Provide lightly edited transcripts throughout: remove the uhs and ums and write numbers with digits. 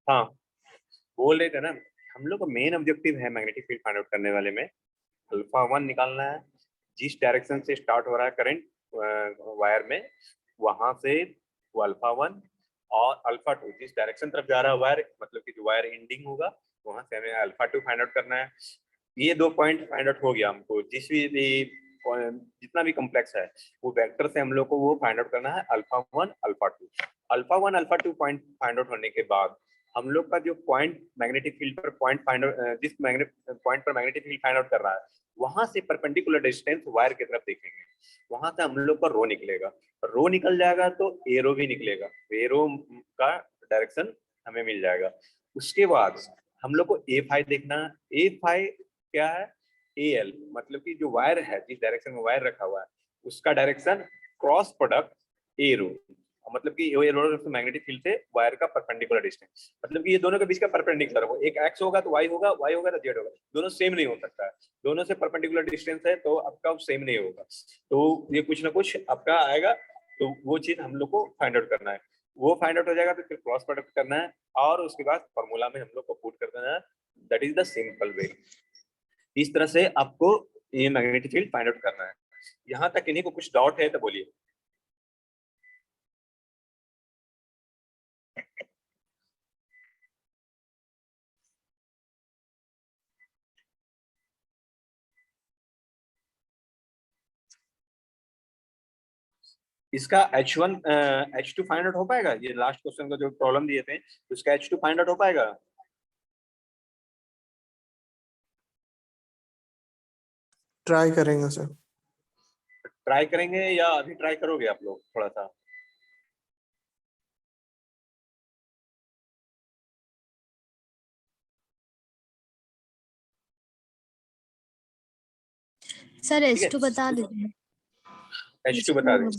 हाँ, बोल रहे थे ना, हम लोग का मेन ऑब्जेक्टिव है मैग्नेटिक फील्ड फाइंड आउट करने वाले में अल्फा वन निकालना है। जिस डायरेक्शन से स्टार्ट हो रहा है करंट वायर में, वहां से वो अल्फा वन और अल्फा टू जिस डायरेक्शन तरफ जा रहा है वायर, मतलब कि जो वायर एंडिंग होगा वहां से हमें अल्फा टू फाइंड आउट करना है। ये 2 पॉइंट फाइंड आउट हो गया हमको। जितना भी कॉम्प्लेक्स है वो वेक्टर से हम लोग को वो फाइंड आउट करना है alpha one alpha two. Alpha one alpha two point find out होने के बाद हम लोग का जो पॉइंट मैग्नेटिक फील्ड पर पॉइंट फाइंड आउट, जिस मैग्नेट पॉइंट पर मैग्नेटिक फील्ड फाइंड आउट कर रहा है, वहां से परपेंडिकुलर डिस्टेंस वायर की तरफ देखेंगे। वहां से हम लोग का रो निकलेगा। रो निकल जाएगा तो एरो भी निकलेगा। एरो का डायरेक्शन हमें मिल जाएगा। उसके बाद हम लोग को ए फाइव देखना है। ए फाइव क्या है? ए एल, मतलब कि जो वायर है, जिस डायरेक्शन में वायर रखा हुआ है उसका डायरेक्शन क्रॉस प्रोडक्ट ए रो, मतलब कि मैग्नेटिक फील्ड से वायर का परपेंडिकुलर डिस्टेंस, मतलब कि ये दोनों के बीच का परपेंडिकुलर हो। एक एक्स होगा तो वाई होगा, वाई होगा तो जेड होगा, दोनों सेम नहीं हो सकता है। दोनों से परपेंडिकुलर डिस्टेंस है तो आपका सेम नहीं होगा, तो ये कुछ ना कुछ आपका आएगा। तो वो चीज हम लोग को फाइंड आउट करना है। वो फाइंड आउट हो जाएगा तो फिर क्रॉस प्रोडक्ट करना है और उसके बाद फॉर्मूला में हम लोग को पुट कर देना है। That is the simple way. इस तरह से आपको ये मैग्नेटिक फील्ड फाइंड आउट करना है। यहाँ तक इन्हीं को कुछ डाउट है तो बोलिए। इसका H1 H2 फाइंड आउट हो पाएगा? ये लास्ट क्वेश्चन का जो प्रॉब्लम दिए थे उसका H2 फाइंड आउट हो पाएगा? ट्राई करेंगे सर। ट्राई करेंगे या अभी ट्राई करोगे आप लोग थोड़ा सा? सर ठीक है, H2 बता दीजिए। H2 बता दें।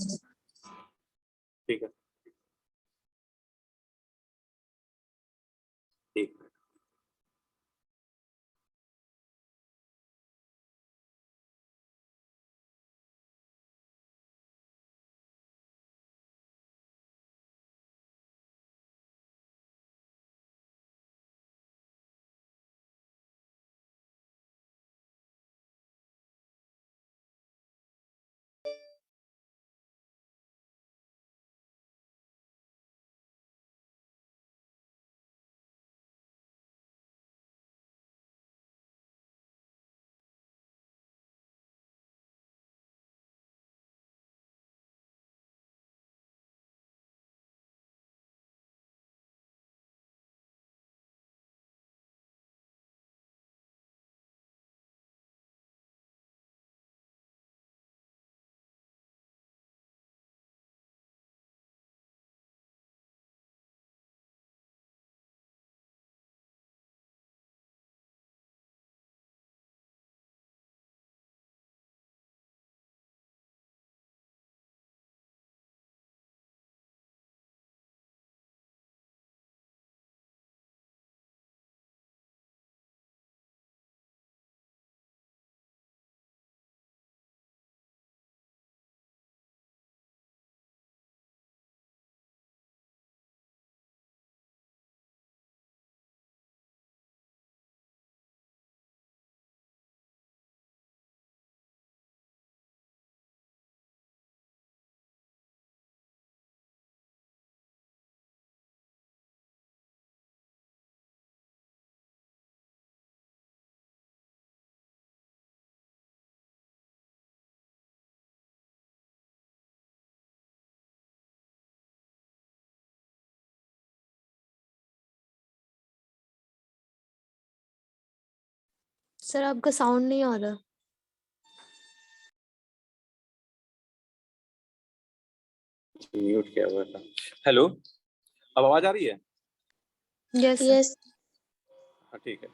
ठीक है, ठीक। सर आपका साउंड नहीं आ रहा। म्यूट किया हुआ था। हेलो, अब आवाज आ रही है? यस यस हाँ ठीक है।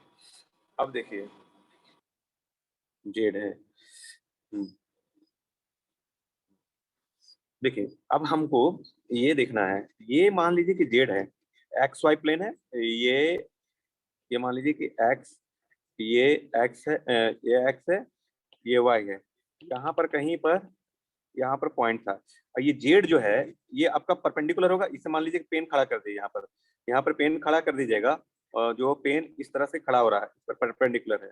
अब देखिए, जेड है। देखिए, अब हमको ये देखना है। ये मान लीजिए कि जेड है, एक्स वाई प्लेन है। ये मान लीजिए कि एक्स, ये एक्स है, ये एक्स है, ये वाई है। यहाँ पर कहीं पर यहाँ पर पॉइंट था, और ये जेड जो है ये आपका परपेंडिकुलर होगा। इसे मान लीजिए पेन खड़ा कर दीजिए, यहाँ पर पेन खड़ा कर दीजिएगा, और जो पेन इस तरह से खड़ा हो रहा है परपेंडिकुलर है,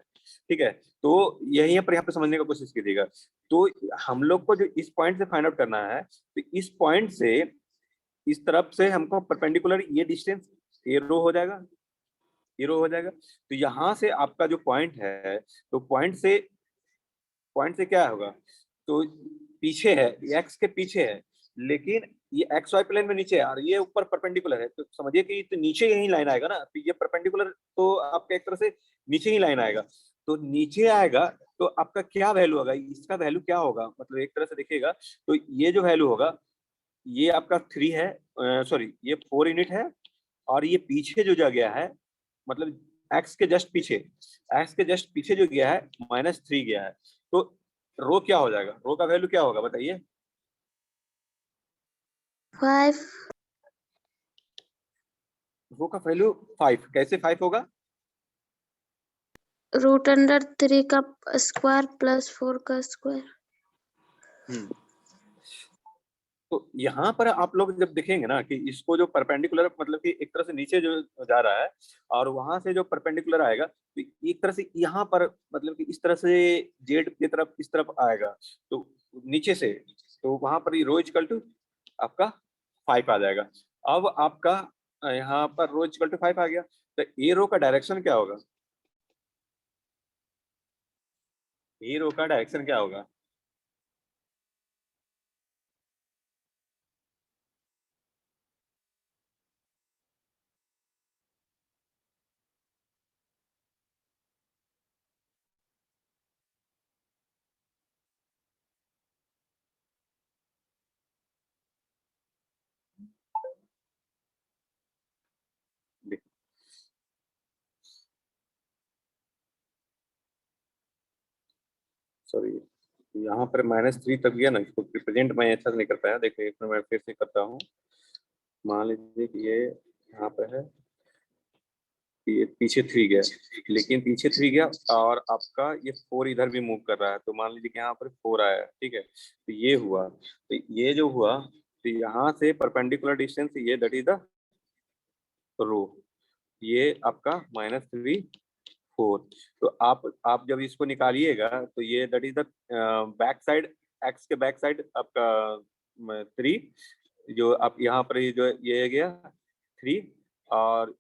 ठीक है। तो यहीं पर यहाँ पे समझने की कोशिश कीजिएगा। तो हम लोग को जो इस पॉइंट से फाइंड आउट करना है, तो इस पॉइंट से इस तरफ से हमको परपेंडिकुलर ये डिस्टेंस ये रो हो जाएगा, ये रो हो जाएगा। तो यहाँ से आपका जो पॉइंट है, तो पॉइंट से क्या होगा, तो पीछे है, एक्स के पीछे है, लेकिन ये एक्स वाई प्लेन में नीचे है और ये ऊपर परपेंडिकुलर है। तो समझिए कि तो नीचे यही लाइन आएगा ना, तो ये परपेंडिकुलर तो आपका एक तरह से नीचे ही लाइन आएगा। तो नीचे आएगा तो आपका क्या वैल्यू होगा, इसका वैल्यू क्या होगा, मतलब एक तरह से देखिएगा तो ये जो वैल्यू होगा ये आपका 3 है, सॉरी ये 4 यूनिट है, और ये पीछे जो जा गया है, मतलब एक्स के जस्ट पीछे, एक्स के जस्ट पीछे जो गया है -3 गया है। तो रो क्या हो जाएगा, रो का वैल्यू क्या होगा बताइए। 5 रो का वैल्यू 5, कैसे 5 होगा? √3 का स्क्वायर प्लस 4 का स्क्वायर। तो यहाँ पर आप लोग जब देखेंगे ना कि इसको जो परपेंडिकुलर मतलब कि एक तरह से नीचे जो जा रहा है, और वहां से जो परपेंडिकुलर आएगा, तो एक तरह से यहाँ पर मतलब कि इस तरह से जेड की तरफ इस तरफ आएगा, तो नीचे से, तो वहां पर रो इक्वल टू आपका 5 आ जाएगा। अब आपका यहाँ पर रो इक्वल टू 5 आ गया, तो ए रो का डायरेक्शन क्या होगा, ए रो का डायरेक्शन क्या होगा? सॉरी, यहाँ पर -3 तक गया ना, इसको रिप्रेजेंट मैं अच्छा से नहीं कर पाया। देखिए एक मिनट मैं फिर से करता हूँ। मान लीजिए कि ये यहाँ पर है, ये पीछे 3 गया, लेकिन पीछे 3 गया और आपका ये 4 इधर भी मूव कर रहा है, तो मान लीजिए कि यहाँ पर 4 आया, ठीक है। तो ये हुआ, तो ये जो हुआ, तो यहाँ से परपेंडिकुलर डिस्टेंस ये दैट इज द रो, ये आपका -3 4। तो आप जब इसको निकालिएगा तो ये that is the back side, x के बैक साइड आपका 3, जो आप यहाँ पर ये जो ये गया 3, और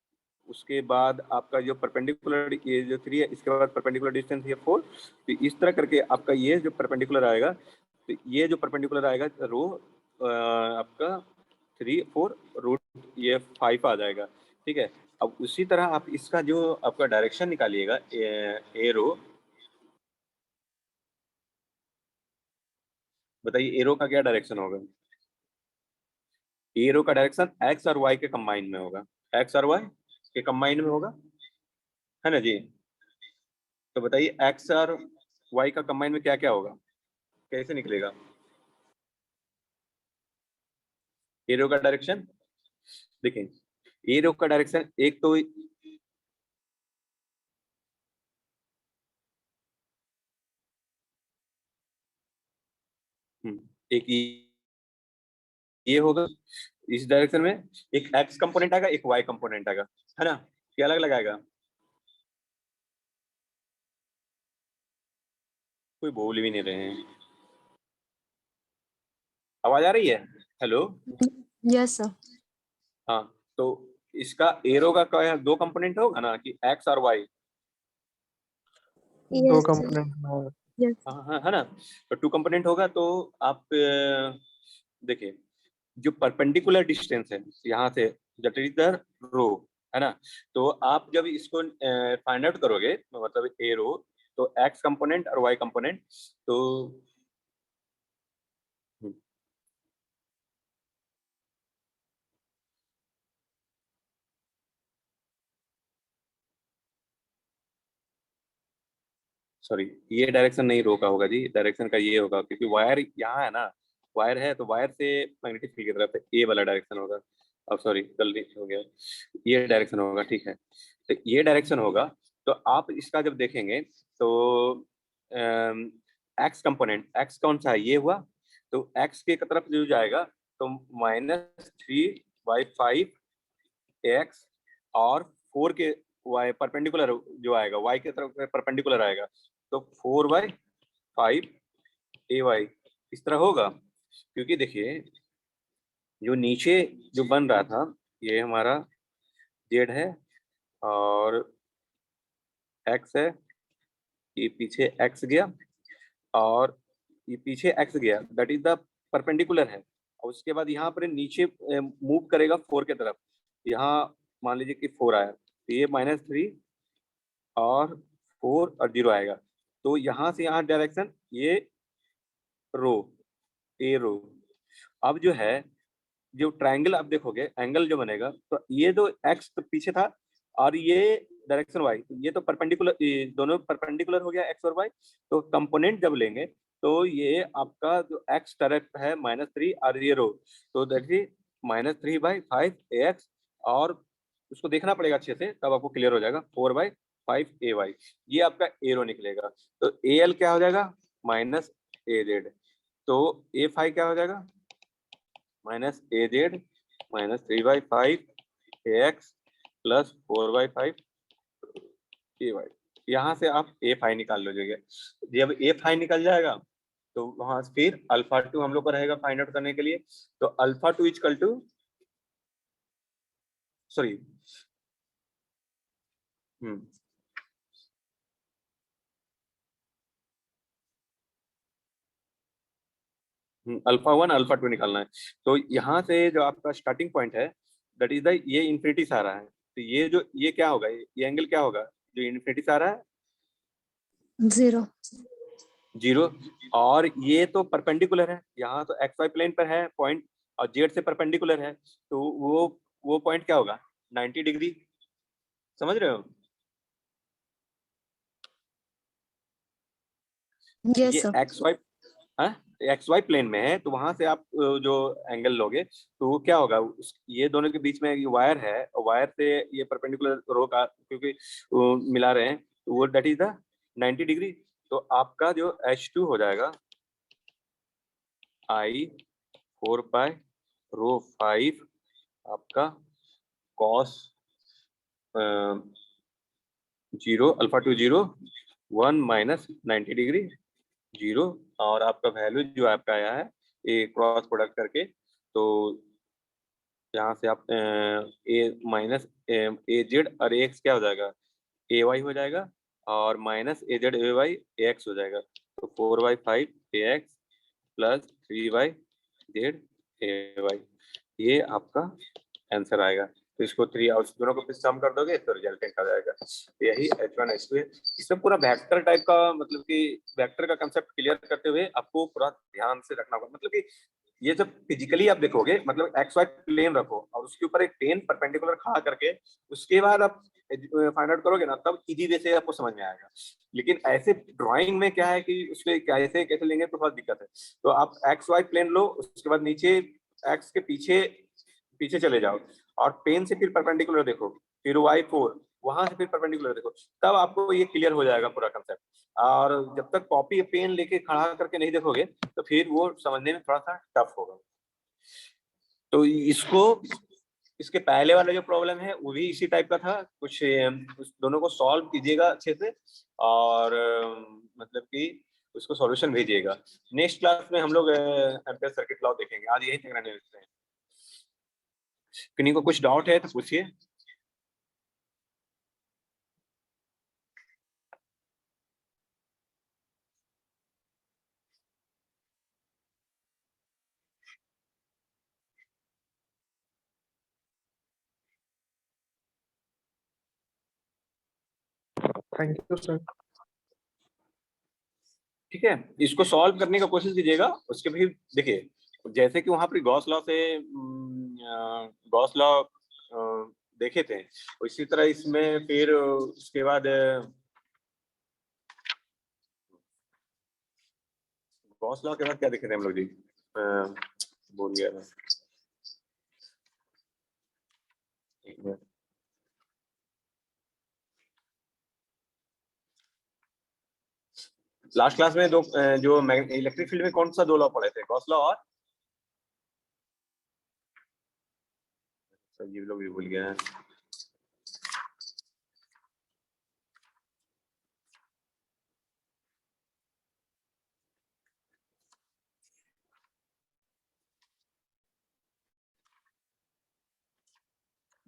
उसके बाद आपका जो परपेंडिकुलर ये जो 3 है, इसके बाद परपेंडिकुलर डिस्टेंस ये 4। तो इस तरह करके आपका ये जो परपेंडिकुलर आएगा, तो ये जो परपेंडिकुलर आएगा रो आपका 3 4 रूट ये 5 आ जाएगा, ठीक है। अब उसी तरह आप इसका जो आपका डायरेक्शन निकालिएगा एरो, बताइए एरो का क्या डायरेक्शन होगा? एरो का डायरेक्शन एक्स और वाई के कंबाइन में होगा, एक्स और वाई के कंबाइन में होगा, है ना जी। तो बताइए एक्स और वाई का कंबाइन में क्या क्या होगा, कैसे निकलेगा एरो का डायरेक्शन? देखिए एरो का डायरेक्शन एक तो एक ये होगा इस डायरेक्शन में, एक एक्स कंपोनेंट आएगा, एक वाई कंपोनेंट आएगा, है ना। ये अलग लगाएगा, कोई बोल भी नहीं रहे हैं। आवाज आ रही है? हेलो। Yes sir. हाँ, तो इसका एरो का क्या है, 2 कंपोनेंट होगा ना कि एक्स और वाई? दो यस सर। कंपोनेंट में यस। हाँ हाँ, है ना। तो 2 कंपोनेंट होगा, तो आप देखिए जो परपेंडिकुलर डिस्टेंस है यहाँ say that is the row, है ना। तो आप जब इसको फाइंड आउट करोगे, मतलब ए रो, तो एक्स कंपोनेंट और वाई कंपोनेंट, तो सॉरी ये डायरेक्शन नहीं रो का होगा जी, डायरेक्शन का ये होगा, क्योंकि वायर यहाँ है ना, वायर है तो वायर से मैग्नेटिक फील्ड की तरफ ए वाला डायरेक्शन होगा। अब सॉरी गलती हो गया, ये डायरेक्शन होगा, ठीक है। तो ये डायरेक्शन होगा, तो आप इसका जब देखेंगे तो एक्स कंपोनेंट, एक्स कौन सा है, ये हुआ, तो x के तरफ जो जाएगा तो -3/5 x और 4 के y परपेंडिकुलर जो आएगा y के तरफ परपेंडिकुलर आएगा तो 4/5 ay इस तरह होगा। क्योंकि देखिए जो नीचे जो बन रहा था ये हमारा z है और x है, ये पीछे x गया और ये पीछे x गया, दैट इज द परपेंडिकुलर है। और उसके बाद यहाँ पर नीचे मूव करेगा 4 के तरफ, यहाँ मान लीजिए कि 4 आया तो ये -3 और 4 और 0 आएगा। तो यहाँ से यहाँ डायरेक्शन ये रो ए रो। अब जो है जो ट्रायंगल आप देखोगे एंगल जो बनेगा तो ये जो एक्स तो पीछे था और ये डायरेक्शन वाई, ये तो परपेंडिकुलर, दोनों परपेंडिकुलर हो गया एक्स और वाई। तो कंपोनेंट जब लेंगे तो ये आपका जो एक्स डायरेक्ट है -3 और ये रो, तो देखिए -3/5 ax और उसको देखना पड़ेगा अच्छे से तब आपको क्लियर हो जाएगा 4/5 ay, ये आपका ए रो निकलेगा। तो ए एल क्या हो जाएगा -az, तो A5 क्या हो जाएगा -az -3/5 ax प्लस 4/5 ay। यहाँ से आप A5 निकाल लीजिएगा। जब A5 निकल जाएगा तो वहां से फिर अल्फा 2 हम लोग को रहेगा फाइंड आउट करने के लिए। तो alpha 2 equal to sorry alpha 1 alpha 2 निकालना है। तो यहाँ से जो आपका स्टार्टिंग पॉइंट है दैट इज द ये इन्फिनिटी से आ रहा है, तो ये क्या होगा, ये एंगल क्या होगा जो इन्फिनिटी से आ रहा है 0 0। और ये तो परपेंडिकुलर है, यहाँ तो एक्स वाई प्लेन पर है पॉइंट और जेड से परपेंडिकुलर है, तो वो पॉइंट क्या होगा 90 डिग्री। समझ रहे हो? यस ये सर एक्स वाई प्लेन में है तो वहां से आप जो एंगल लोगे तो वो क्या होगा, ये दोनों के बीच में ये वायर है, वायर से ये परपेंडिकुलर रो का क्योंकि मिला रहे हैं तो वो दैट इज द 90 डिग्री। तो आपका जो H2 हो जाएगा I4π ρ5 आपका cos 0 अल्फा 2 0 1 -90 डिग्री 0। और आपका वैल्यू जो आपका आया है ये क्रॉस प्रोडक्ट करके, तो यहाँ से आप ए माइनस ए जेड और ए एक्स क्या हो जाएगा ए वाई हो जाएगा और -az ए एक्स हो जाएगा। तो 4/5 ax प्लस 3/z ay, ये आपका आंसर आएगा। तो इसको 3 और दोनों को फिर सम कर दोगे तो रिजल्टेंट आ जाएगा। तो यही H1 H2 है। इसमें पूरा वेक्टर टाइप का मतलब कि वेक्टर का कंसेप्ट क्लियर करते हुए आपको पूरा ध्यान से रखना होगा। मतलब कि ये जब फिजिकली आप देखोगे मतलब एक्स वाई प्लेन रखो और उसके ऊपर एक पेन परपेंडिकुलर खड़ा करके उसके बाद आप फाइंड आउट करोगे ना तब इजी वे से आपको समझ में आएगा। लेकिन ऐसे ड्राइंग में क्या है कि उसमें कैसे कैसे लेंगे तो बहुत दिक्कत है। तो आप एक्स वाई प्लेन लो, उसके बाद नीचे एक्स के पीछे पीछे चले जाओ और पेन से फिर परपेंडिकुलर देखो, फिर y4 वहां से फिर परपेंडिकुलर देखो, तब आपको ये क्लियर हो जाएगा पूरा कंसेप्ट। और जब तक कॉपी पेन लेके खड़ा करके नहीं देखोगे तो फिर वो समझने में थोड़ा सा टफ होगा। तो इसको इसके पहले वाला जो प्रॉब्लम है वो भी इसी टाइप का था कुछ, उस दोनों को सॉल्व कीजिएगा अच्छे से और मतलब कि उसको सॉल्यूशन भेजिएगा। नेक्स्ट क्लास में हम लोग एम्पियर सर्किट लॉ देखेंगे। आज यही तक रहने देते हैं। किन्हीं को कुछ डाउट है तो पूछिए। Thank you sir. ठीक है, इसको सॉल्व करने का कोशिश कीजिएगा। उसके भी देखिए जैसे कि वहां पर गॉस लॉ से गॉस लॉ देखे थे इसी तरह इसमें फिर उसके बाद गॉस लॉ के बाद क्या देखे थे हम लोग जी, बोल गया मैं। एक मिनट। लास्ट क्लास में जो इलेक्ट्रिक फील्ड में कौन सा 2 लॉ पढ़े थे, गॉस लॉ और ये लोग भी भूल गए हैं।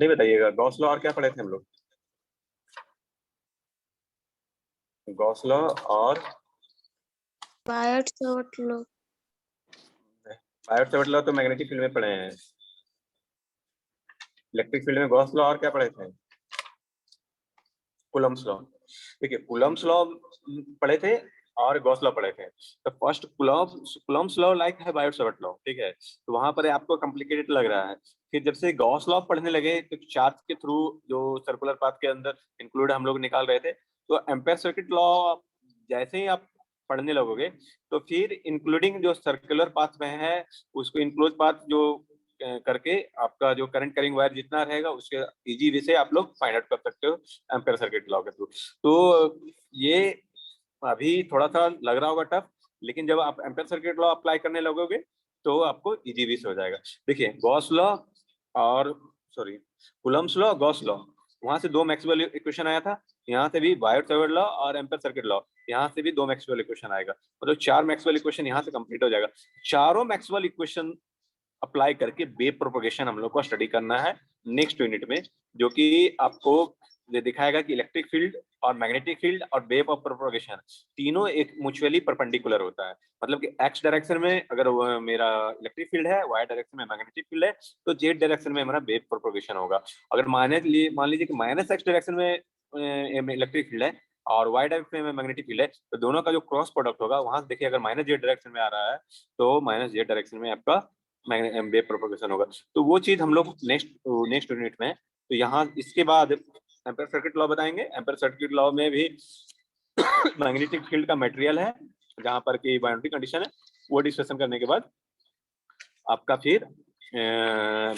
नहीं बताइएगा, गॉस लॉ और क्या पढ़े थे हम लोग? गॉस लॉ और बायट-सावर्त लॉ। बायट-सावर्त लॉ तो मैग्नेटिक फील्ड में पढ़े हैं। इलेक्ट्रिक फील्ड में गॉस लॉ और क्या पढ़े थे? Coulomb's law. देखिए कूलम्ब्स लॉ पढ़े थे और गॉस लॉ पढ़े थे। तो फर्स्ट कूलम्ब्स लॉ लाइक है बायट-सावर्त लॉ, ठीक है, तो वहां पर आपको कॉम्प्लिकेटेड लग रहा है। फिर जब से गॉस लॉ पढ़ने लगे तो चार्ज के थ्रू जो सर्कुलर पाथ के अंदर इंक्लूड हम लोग निकाल रहे थे, तो एम्पेयर सर्किट लॉ जैसे ही आप पढ़ने लगोगे तो फिर इंक्लूडिंग जो सर्कुलर पाथ में है उसको इनक्लोज पाथ जो करके आपका जो करंट कैरिंग वायर जितना रहेगा उसके इजी वे से आप लोग फाइंड आउट कर सकते हो एम्पेयर सर्किट लॉ के थ्रू। तो ये अभी थोड़ा सा लग रहा होगा टफ, लेकिन जब आप एम्पेयर सर्किट लॉ अप्लाई करने लगोगे तो आपको इजी वे से हो जाएगा। देखिए गॉस लॉ और कूलम्ब्स लॉ, गॉस लॉ, वहां से 2 मैक्सवेल इक्वेशन आया था, यहाँ से भी बायट-सावर्त लॉ और एम्पेयर सर्किट लॉ, यहाँ से भी 2 मैक्सवेल इक्वेशन आएगा, मतलब 4 मैक्सवेल इक्वेशन यहाँ से कंप्लीट हो जाएगा। चारों मैक्सवेल इक्वेशन अप्लाई करके वेव प्रोपगेशन हम लोग को स्टडी करना है नेक्स्ट यूनिट में, जो कि आपको ये दिखाएगा कि इलेक्ट्रिक फील्ड और मैग्नेटिक फील्ड और वेव ऑफ प्रोपगेशन तीनों एक म्यूचुअली परपेंडिकुलर होता है। मतलब कि एक्स डायरेक्शन में अगर मेरा इलेक्ट्रिक फील्ड है, वाई डायरेक्शन में मैग्नेटिक फील्ड है, तो जेड डायरेक्शन में हमारा वेव प्रोपगेशन होगा। अगर मान लीजिए कि माइनस एक्स डायरेक्शन में इलेक्ट्रिक फील्ड है और वाई डायरेक्शन में मैग्नेटिक फील्ड है, तो दोनों का जो क्रॉस प्रोडक्ट होगा वहां से देखिए अगर माइनस जेड डायरेक्शन में आ रहा है तो माइनस जेड डायरेक्शन में आपका वेव प्रोपगेशन होगा। तो वो चीज हम लोग नेक्स्ट यूनिट में, तो यहाँ इसके बाद एम्पेयर सर्किट लॉ बताएंगे। एम्पेयर सर्किट लॉ में भी मैग्नेटिक फील्ड का मटेरियल है जहां पर की बाउंड्री कंडीशन है, वो डिस्कशन करने के बाद आपका फिर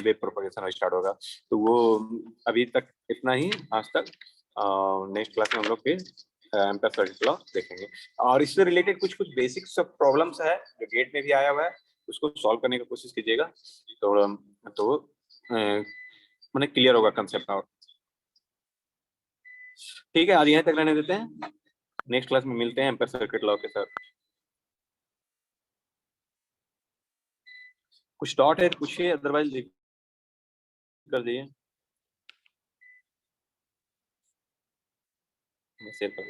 वेव प्रोपगेशन स्टार्ट होगा। तो वो अभी तक इतना ही आज तक। नेक्स्ट क्लास में हम लोग फिर एम्पेयर सर्किट लॉ देखेंगे और इससे रिलेटेड कुछ कुछ बेसिक सब प्रॉब्लम्स है जो गेट में भी आया हुआ है, उसको सॉल्व करने की कोशिश कीजिएगा तो मैंने क्लियर होगा कंसेप्ट। और ठीक है, आज यहीं तक रहने देते हैं, नेक्स्ट क्लास में मिलते हैं एम्पेयर सर्किट लॉ के साथ। कुछ डॉट है पूछिए, अदरवाइज कर दिए। मैं सेव कर